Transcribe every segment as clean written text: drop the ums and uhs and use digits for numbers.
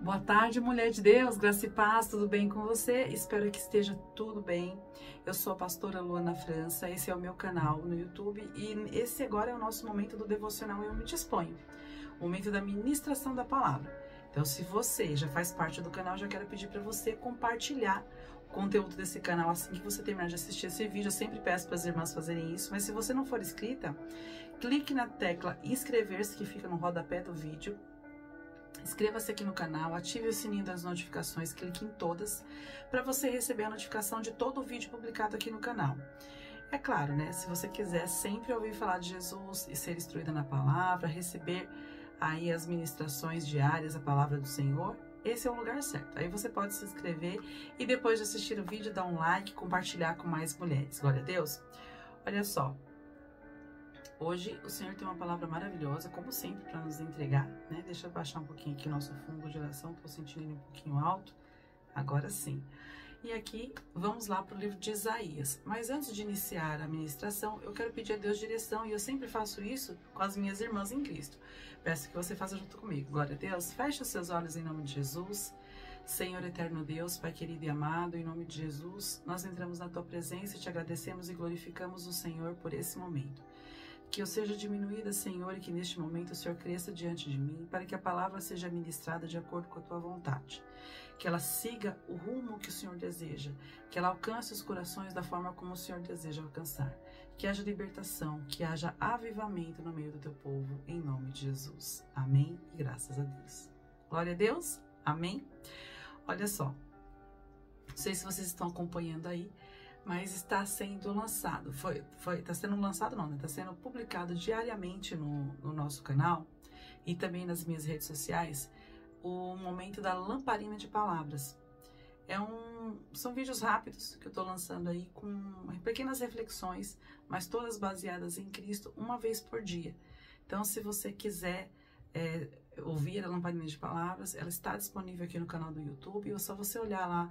Boa tarde, mulher de Deus, graça e paz, tudo bem com você? Espero que esteja tudo bem. Eu sou a pastora Luana França, esse é o meu canal no YouTube e esse agora é o nosso momento do devocional Eu Me Disponho, o momento da ministração da palavra. Então, se você já faz parte do canal, já quero pedir para você compartilhar o conteúdo desse canal assim que você terminar de assistir esse vídeo. Eu sempre peço para as irmãs fazerem isso, mas se você não for inscrita, clique na tecla inscrever-se que fica no rodapé do vídeo. Inscreva-se aqui no canal, ative o sininho das notificações, clique em todas, para você receber a notificação de todo o vídeo publicado aqui no canal. É claro, né? Se você quiser sempre ouvir falar de Jesus e ser instruída na palavra, receber aí as ministrações diárias, a palavra do Senhor, esse é o lugar certo. Aí você pode se inscrever e depois de assistir o vídeo, dar um like, compartilhar com mais mulheres. Glória a Deus! Olha só. Hoje o Senhor tem uma palavra maravilhosa, como sempre, para nos entregar, né? Deixa eu baixar um pouquinho aqui o nosso fundo de oração, estou sentindo ele um pouquinho alto, agora sim. E aqui, vamos lá para o livro de Isaías. Mas antes de iniciar a ministração, eu quero pedir a Deus direção, e eu sempre faço isso com as minhas irmãs em Cristo. Peço que você faça junto comigo. Glória a Deus. Feche os seus olhos em nome de Jesus. Senhor eterno Deus, Pai querido e amado, em nome de Jesus, nós entramos na Tua presença e te agradecemos e glorificamos o Senhor por esse momento. Que eu seja diminuída, Senhor, e que neste momento o Senhor cresça diante de mim, para que a palavra seja ministrada de acordo com a Tua vontade. Que ela siga o rumo que o Senhor deseja, que ela alcance os corações da forma como o Senhor deseja alcançar. Que haja libertação, que haja avivamento no meio do Teu povo, em nome de Jesus. Amém e graças a Deus. Glória a Deus. Amém. Olha só, não sei se vocês estão acompanhando aí, mas está sendo lançado, está sendo lançado não, né? Está sendo publicado diariamente no nosso canal e também nas minhas redes sociais, o momento da lamparina de palavras. São vídeos rápidos que eu estou lançando aí com pequenas reflexões, mas todas baseadas em Cristo, uma vez por dia. Então, se você quiser ouvir a lamparina de palavras, ela está disponível aqui no canal do YouTube, é só você olhar lá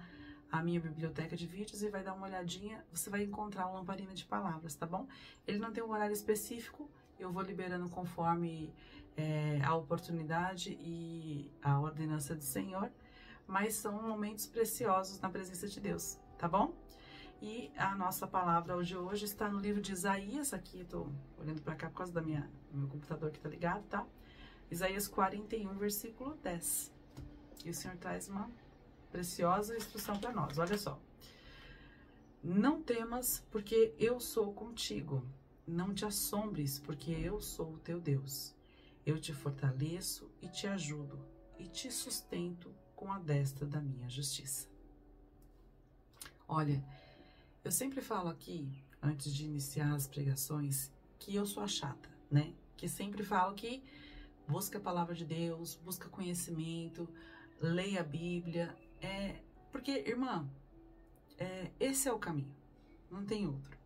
a minha biblioteca de vídeos e vai dar uma olhadinha, você vai encontrar o lamparina de palavras, tá bom? Ele não tem um horário específico, eu vou liberando conforme a oportunidade e a ordenança do Senhor, mas são momentos preciosos na presença de Deus, tá bom? E a nossa palavra de hoje está no livro de Isaías, aqui eu tô olhando para cá por causa do meu computador que tá ligado, tá? Isaías 41, versículo 10. E o Senhor traz uma preciosa instrução para nós. Olha só. Não temas, porque eu sou contigo. Não te assombres, porque eu sou o teu Deus. Eu te fortaleço e te ajudo, e te sustento com a destra da minha justiça. Olha, eu sempre falo aqui, antes de iniciar as pregações, que eu sou a chata, né? Que sempre falo que busca a palavra de Deus, busca conhecimento, leia a Bíblia. Porque, irmã, esse é o caminho, não tem outro.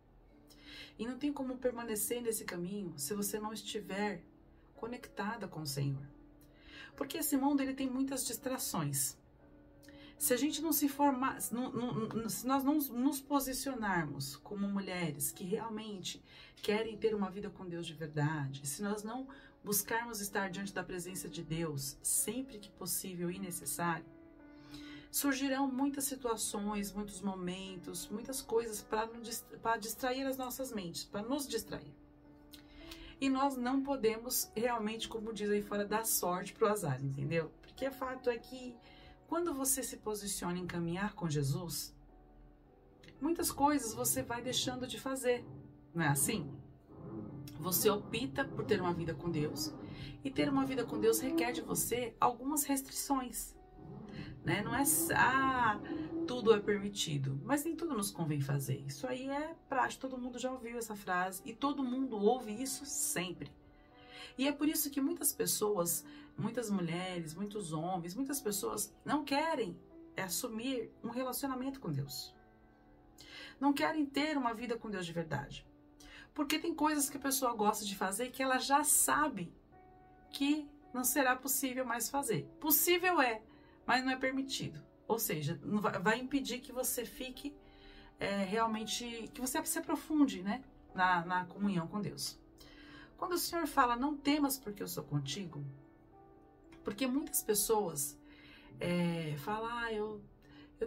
E não tem como permanecer nesse caminho se você não estiver conectada com o Senhor. Porque esse mundo ele tem muitas distrações. Se a gente não se formar, se nós não nos posicionarmos como mulheres que realmente querem ter uma vida com Deus de verdade, se nós não buscarmos estar diante da presença de Deus sempre que possível e necessário, surgirão muitas situações, muitos momentos, muitas coisas para distrair as nossas mentes, para nos distrair. E nós não podemos realmente, como diz aí fora, dar sorte para o azar, entendeu? Porque o fato é que quando você se posiciona em caminhar com Jesus, muitas coisas você vai deixando de fazer, não é assim? Você opta por ter uma vida com Deus, e ter uma vida com Deus requer de você algumas restrições. Né? Não é tudo é permitido, mas nem tudo nos convém fazer. Isso aí é prático, todo mundo já ouviu essa frase e todo mundo ouve isso sempre. E é por isso que muitas pessoas, muitas mulheres, muitos homens, muitas pessoas não querem assumir um relacionamento com Deus. Não querem ter uma vida com Deus de verdade. Porque tem coisas que a pessoa gosta de fazer que ela já sabe que não será possível mais fazer. Possível mas não é permitido. Ou seja, vai impedir que você fique realmente, que você se aprofunde, né, na comunhão com Deus. Quando o Senhor fala, não temas porque eu sou contigo, porque muitas pessoas fala, eu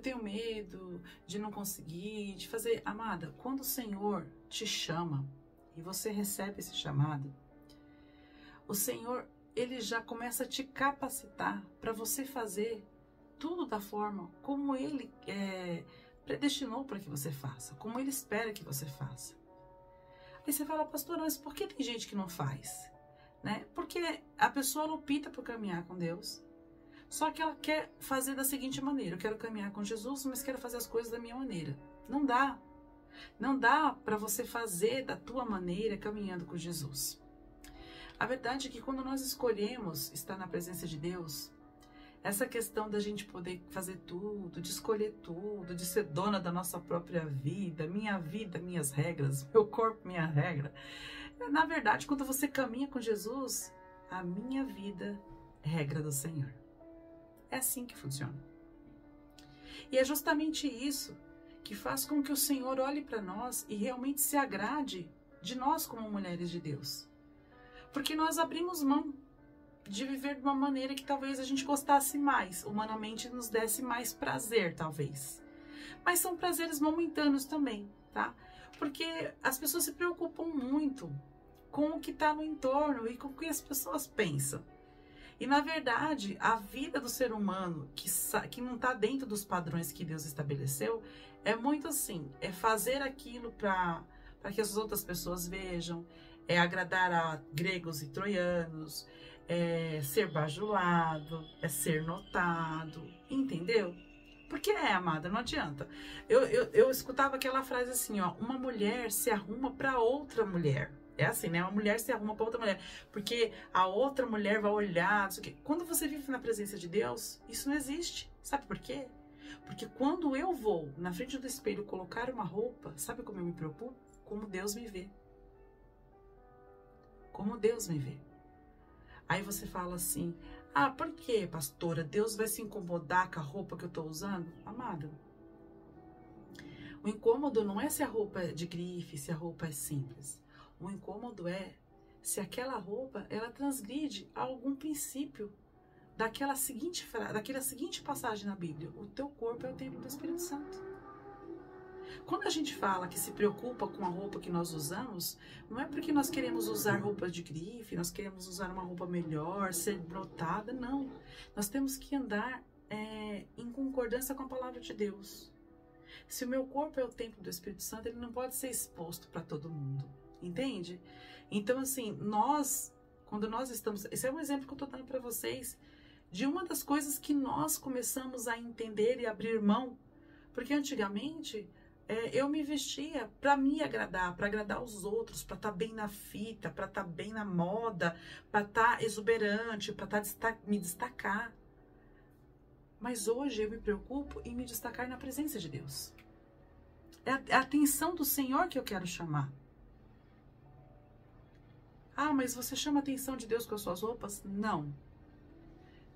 tenho medo de não conseguir, de fazer. Amada, quando o Senhor te chama e você recebe esse chamado, o Senhor, Ele já começa a te capacitar para você fazer tudo da forma como Ele predestinou para que você faça, como Ele espera que você faça. Aí você fala, pastor, mas por que tem gente que não faz? Né? Porque a pessoa opta por caminhar com Deus, só que ela quer fazer da seguinte maneira: eu quero caminhar com Jesus, mas quero fazer as coisas da minha maneira. Não dá. Não dá para você fazer da tua maneira caminhando com Jesus. A verdade é que quando nós escolhemos estar na presença de Deus, essa questão da gente poder fazer tudo, de escolher tudo, de ser dona da nossa própria vida, minhas regras, meu corpo, minha regra. Na verdade, quando você caminha com Jesus, a minha vida é regra do Senhor. É assim que funciona. E é justamente isso que faz com que o Senhor olhe para nós e realmente se agrade de nós como mulheres de Deus. Porque nós abrimos mão de viver de uma maneira que talvez a gente gostasse mais, humanamente nos desse mais prazer, talvez. Mas são prazeres momentâneos também, tá? Porque as pessoas se preocupam muito com o que está no entorno e com o que as pessoas pensam. E, na verdade, a vida do ser humano que não está dentro dos padrões que Deus estabeleceu é muito assim, é fazer aquilo para que as outras pessoas vejam, é agradar a gregos e troianos, é ser bajulado, é ser notado, entendeu? Porque amada, não adianta. Eu escutava aquela frase assim, ó, uma mulher se arruma para outra mulher. É assim, né? Uma mulher se arruma para outra mulher, porque a outra mulher vai olhar, não sei o quê. Quando você vive na presença de Deus, isso não existe. Sabe por quê? Porque quando eu vou na frente do espelho colocar uma roupa, sabe como eu me preocupo? Como Deus me vê. Como Deus me vê. Aí você fala assim, ah, por quê, pastora? Deus vai se incomodar com a roupa que eu estou usando? Amada, o incômodo não é se a roupa é de grife, se a roupa é simples. O incômodo é se aquela roupa, ela transgride algum princípio daquela seguinte passagem na Bíblia. O teu corpo é o templo do Espírito Santo. Quando a gente fala que se preocupa com a roupa que nós usamos, não é porque nós queremos usar roupa de grife, nós queremos usar uma roupa melhor, ser brotada, não. Nós temos que andar em concordância com a palavra de Deus. Se o meu corpo é o templo do Espírito Santo, ele não pode ser exposto para todo mundo. Entende? Então, assim, quando nós estamos... Esse é um exemplo que eu estou dando para vocês de uma das coisas que nós começamos a entender e abrir mão. Porque antigamente, eu me vestia para me agradar, para agradar os outros, para estar bem na fita, para estar bem na moda, para estar exuberante, para me destacar. Mas hoje eu me preocupo em me destacar na presença de Deus. É a atenção do Senhor que eu quero chamar. Ah, mas você chama a atenção de Deus com as suas roupas? Não.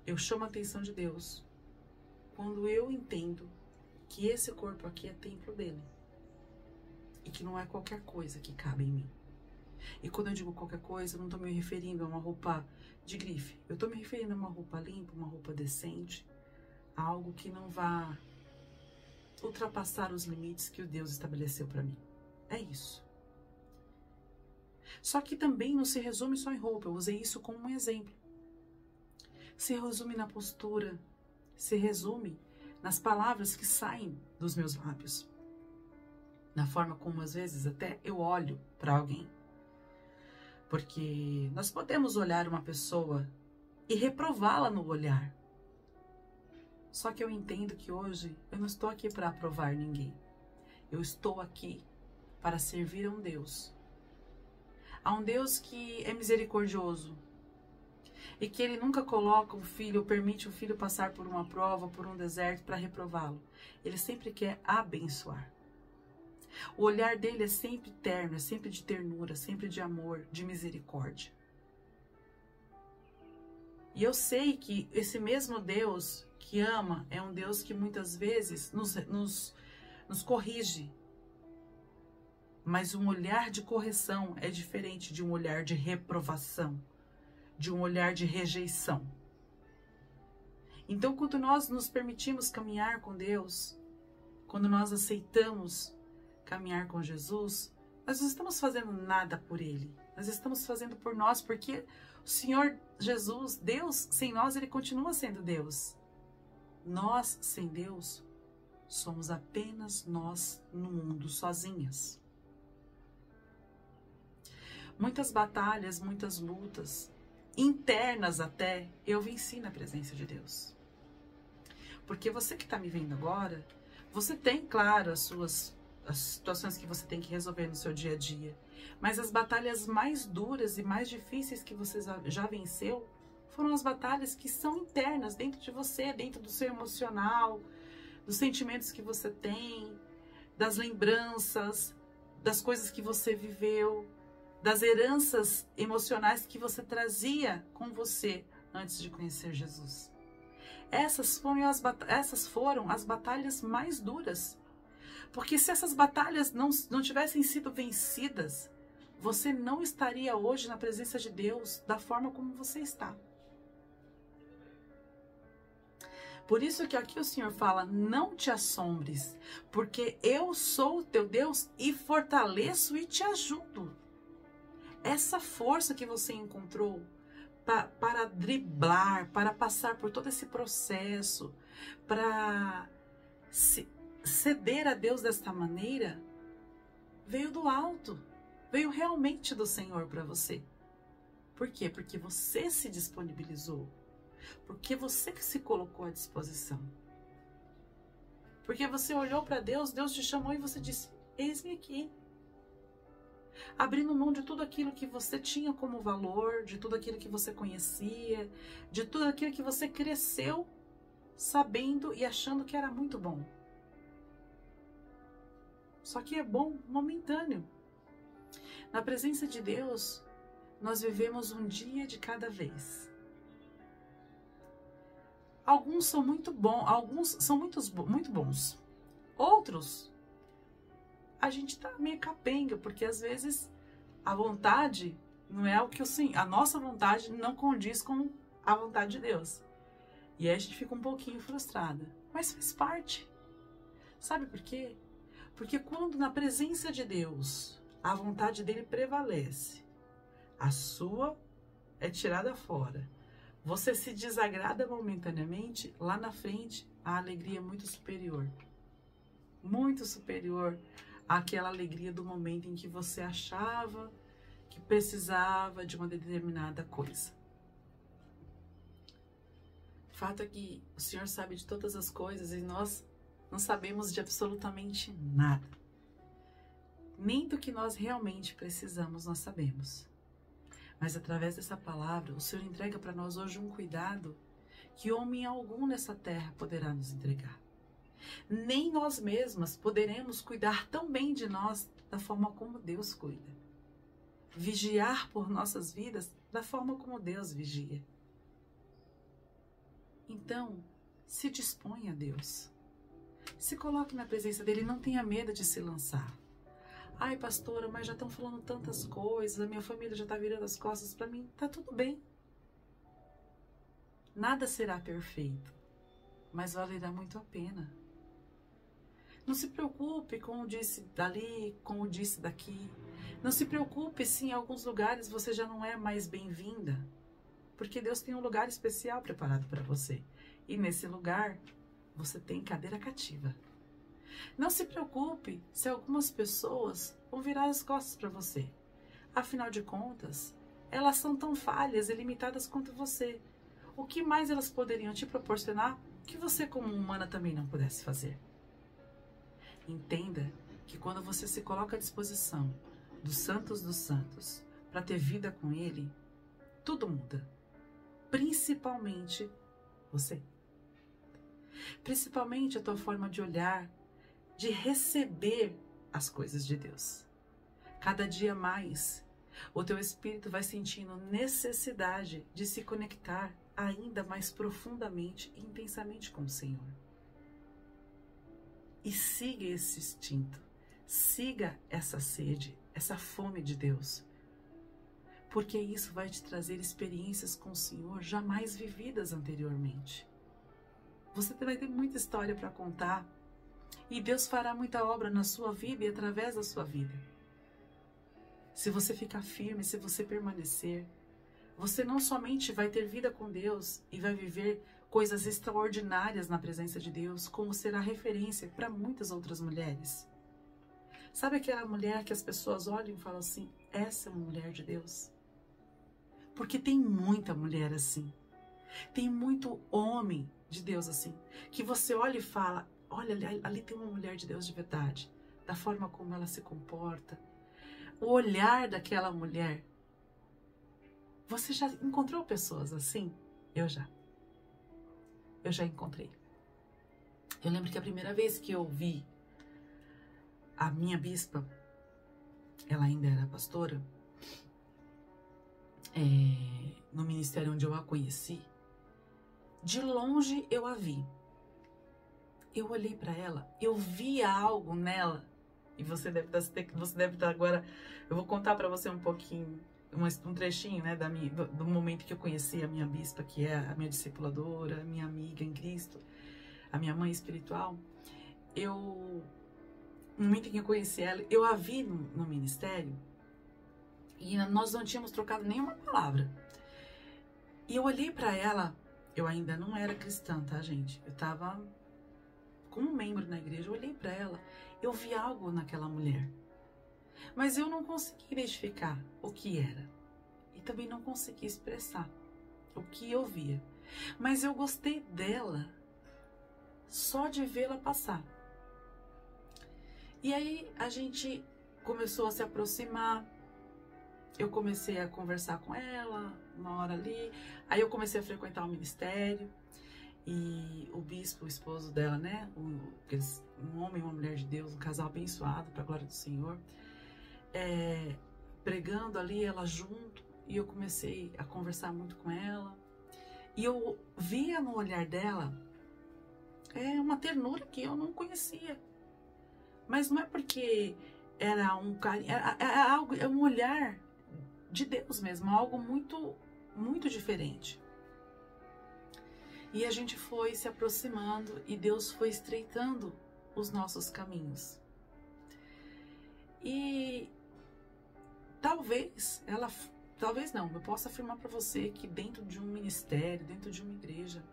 Eu chamo a atenção de Deus quando eu entendo que esse corpo aqui é templo dele. E que não é qualquer coisa que cabe em mim. E quando eu digo qualquer coisa, eu não estou me referindo a uma roupa de grife. Eu estou me referindo a uma roupa limpa, uma roupa decente. A algo que não vá ultrapassar os limites que o Deus estabeleceu para mim. É isso. Só que também não se resume só em roupa. Eu usei isso como um exemplo. Se resume na postura. Se resume nas palavras que saem dos meus lábios. Na forma como às vezes até eu olho para alguém. Porque nós podemos olhar uma pessoa e reprová-la no olhar. Só que eu entendo que hoje eu não estou aqui para aprovar ninguém. Eu estou aqui para servir a um Deus. A um Deus que é misericordioso. E que Ele nunca coloca o filho, ou permite o filho passar por uma prova, por um deserto, para reprová-lo. Ele sempre quer abençoar. O olhar dele é sempre terno, é sempre de ternura, sempre de amor, de misericórdia. E eu sei que esse mesmo Deus que ama é um Deus que muitas vezes nos corrige. Mas um olhar de correção é diferente de um olhar de reprovação, de um olhar de rejeição. Então, quando nós nos permitimos caminhar com Deus, quando nós aceitamos caminhar com Jesus, nós não estamos fazendo nada por Ele. Nós estamos fazendo por nós, porque o Senhor Jesus, Deus, sem nós, Ele continua sendo Deus. Nós, sem Deus, somos apenas nós no mundo, sozinhas. Muitas batalhas, muitas lutas, internas até, eu venci na presença de Deus. Porque você que está me vendo agora, você tem, claro, as situações que você tem que resolver no seu dia a dia. Mas as batalhas mais duras e mais difíceis que você já venceu foram as batalhas que são internas dentro de você, dentro do seu emocional, dos sentimentos que você tem, das lembranças, das coisas que você viveu, das heranças emocionais que você trazia com você antes de conhecer Jesus. Essas foram as batalhas mais duras. Porque se essas batalhas não tivessem sido vencidas, você não estaria hoje na presença de Deus da forma como você está. Por isso que aqui o Senhor fala, não te assombres, porque eu sou o teu Deus e fortaleço e te ajudo. Essa força que você encontrou para driblar, para passar por todo esse processo, para ceder a Deus desta maneira, veio do alto, veio realmente do Senhor para você. Por quê? Porque você se disponibilizou, porque você que se colocou à disposição, porque você olhou para Deus, Deus te chamou e você disse, eis-me aqui. Abrindo mão de tudo aquilo que você tinha como valor, de tudo aquilo que você conhecia, de tudo aquilo que você cresceu sabendo e achando que era muito bom. Só que é bom momentâneo. Na presença de Deus, nós vivemos um dia de cada vez. Alguns são muito bons, alguns são muito bons. Outros, a gente tá meio capenga, porque às vezes a vontade não é o que a nossa vontade não condiz com a vontade de Deus. E aí a gente fica um pouquinho frustrada. Mas faz parte. Sabe por quê? Porque quando na presença de Deus a vontade dele prevalece, a sua é tirada fora, você se desagrada momentaneamente, lá na frente a alegria é muito superior àquela alegria do momento em que você achava que precisava de uma determinada coisa. O fato é que o Senhor sabe de todas as coisas e nós não sabemos de absolutamente nada. Nem do que nós realmente precisamos nós sabemos. Mas através dessa palavra, o Senhor entrega para nós hoje um cuidado que homem algum nessa terra poderá nos entregar. Nem nós mesmas poderemos cuidar tão bem de nós da forma como Deus cuida. Vigiar por nossas vidas da forma como Deus vigia. Então, se disponha a Deus. Se coloque na presença dele, não tenha medo de se lançar. Ai, pastora, mas já estão falando tantas coisas, a minha família já está virando as costas para mim. Tá tudo bem. Nada será perfeito, mas valerá muito a pena. Não se preocupe com o disse dali, com o disse daqui. Não se preocupe se em alguns lugares você já não é mais bem-vinda, porque Deus tem um lugar especial preparado para você. E nesse lugar, você tem cadeira cativa. Não se preocupe se algumas pessoas vão virar as costas para você. Afinal de contas, elas são tão falhas e limitadas quanto você. O que mais elas poderiam te proporcionar que você, como humana, também não pudesse fazer? Entenda que quando você se coloca à disposição dos santos para ter vida com Ele, tudo muda. Principalmente você. Principalmente a tua forma de olhar, de receber as coisas de Deus. Cada dia mais, o teu espírito vai sentindo necessidade de se conectar ainda mais profundamente e intensamente com o Senhor. E siga esse instinto, siga essa sede, essa fome de Deus, porque isso vai te trazer experiências com o Senhor jamais vividas anteriormente. Você vai ter muita história para contar. E Deus fará muita obra na sua vida e através da sua vida. Se você ficar firme, se você permanecer, você não somente vai ter vida com Deus e vai viver coisas extraordinárias na presença de Deus, como será referência para muitas outras mulheres. Sabe aquela mulher que as pessoas olham e falam assim, essa é uma mulher de Deus? Porque tem muita mulher assim. Tem muito homem de Deus assim. Que você olha e fala, olha, ali tem uma mulher de Deus de verdade. Da forma como ela se comporta. O olhar daquela mulher. Você já encontrou pessoas assim? Eu já. Eu já encontrei. Eu lembro que a primeira vez que eu vi a minha bispa, ela ainda era pastora, no ministério onde eu a conheci, de longe eu a vi. Eu olhei para ela, eu via algo nela, e você deve estar agora, eu vou contar para você um pouquinho, um trechinho, né, do momento que eu conheci a minha bispa, que é a minha discipuladora, a minha amiga em Cristo, a minha mãe espiritual. No momento em que eu conheci ela, eu a vi no ministério, e nós não tínhamos trocado nenhuma palavra. E eu olhei para ela, eu ainda não era cristã, tá, gente? Eu estava como membro na igreja, eu olhei para ela, eu vi algo naquela mulher. Mas eu não consegui identificar o que era. E também não consegui expressar o que eu via. Mas eu gostei dela só de vê-la passar. E aí a gente começou a se aproximar. Eu comecei a conversar com ela, uma hora ali. Aí eu comecei a frequentar o ministério. E o bispo, o esposo dela, né? Um homem e uma mulher de Deus, um casal abençoado, para a glória do Senhor. Pregando ali, ela junto. E eu comecei a conversar muito com ela. E eu via no olhar dela uma ternura que eu não conhecia. Mas não é porque era um carinho, é um olhar de Deus mesmo, algo muito, muito diferente. E a gente foi se aproximando e Deus foi estreitando os nossos caminhos. E talvez não, eu posso afirmar para você que dentro de um ministério, dentro de uma igreja,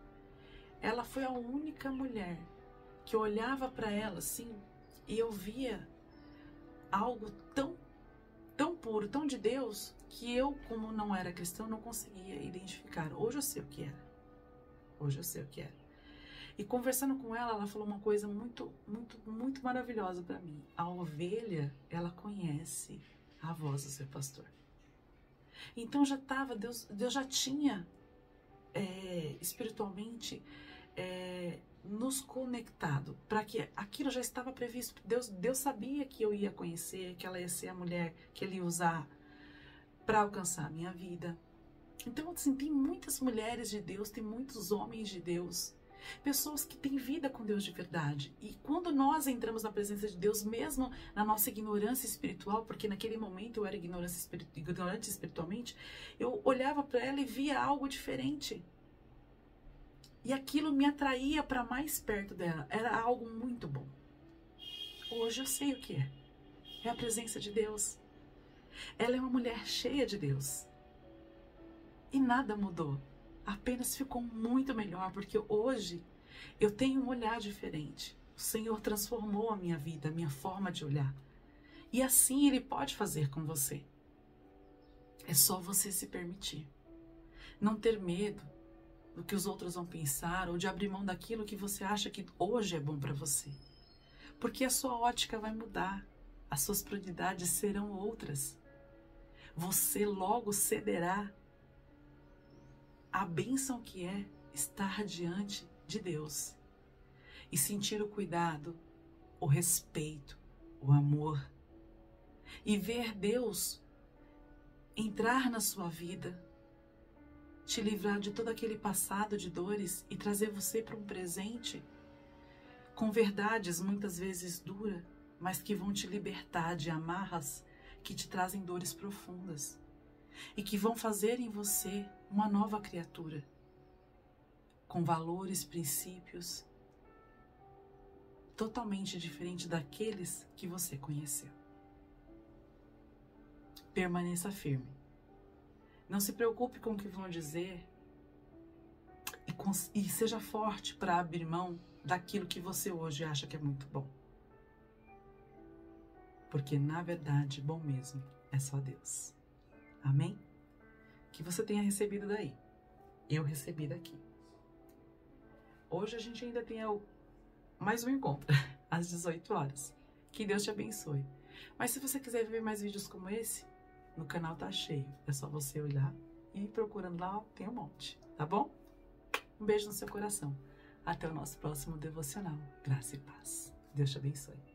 ela foi a única mulher que eu olhava para ela assim e eu via algo tão puro, tão de Deus, que eu, como não era cristão, não conseguia identificar. Hoje eu sei o que era. Hoje eu sei o que era. E conversando com ela, ela falou uma coisa muito, muito, muito maravilhosa para mim. A ovelha, ela conhece a voz do seu pastor. Então Deus já tinha espiritualmente nos conectado, para que aquilo já estava previsto. Deus sabia que eu ia conhecer, que ela ia ser a mulher que ele ia usar para alcançar a minha vida. Então, assim, tem muitas mulheres de Deus, tem muitos homens de Deus, pessoas que têm vida com Deus de verdade. E quando nós entramos na presença de Deus, mesmo na nossa ignorância espiritual, porque naquele momento eu era ignorante espiritualmente, eu olhava para ela e via algo diferente. E aquilo me atraía para mais perto dela. Era algo muito bom. Hoje eu sei o que é. É a presença de Deus. Ela é uma mulher cheia de Deus. E nada mudou. Apenas ficou muito melhor, porque hoje eu tenho um olhar diferente. O Senhor transformou a minha vida, a minha forma de olhar. E assim Ele pode fazer com você. É só você se permitir. Não ter medo do que os outros vão pensar, ou de abrir mão daquilo que você acha que hoje é bom para você. Porque a sua ótica vai mudar, as suas prioridades serão outras. Você logo cederá à bênção que é estar diante de Deus e sentir o cuidado, o respeito, o amor, e ver Deus entrar na sua vida, te livrar de todo aquele passado de dores e trazer você para um presente com verdades muitas vezes duras, mas que vão te libertar de amarras que te trazem dores profundas e que vão fazer em você uma nova criatura. com valores, princípios totalmente diferentes daqueles que você conheceu. Permaneça firme. Não se preocupe com o que vão dizer e seja forte para abrir mão daquilo que você hoje acha que é muito bom. Porque, na verdade, bom mesmo é só Deus. Amém? Que você tenha recebido daí. Eu recebi daqui. Hoje a gente ainda tem mais um encontro, às 18 horas. Que Deus te abençoe. Mas se você quiser ver mais vídeos como esse, no canal tá cheio. É só você olhar e ir procurando lá, tem um monte. Tá bom? Um beijo no seu coração. Até o nosso próximo devocional. Graça e paz. Deus te abençoe.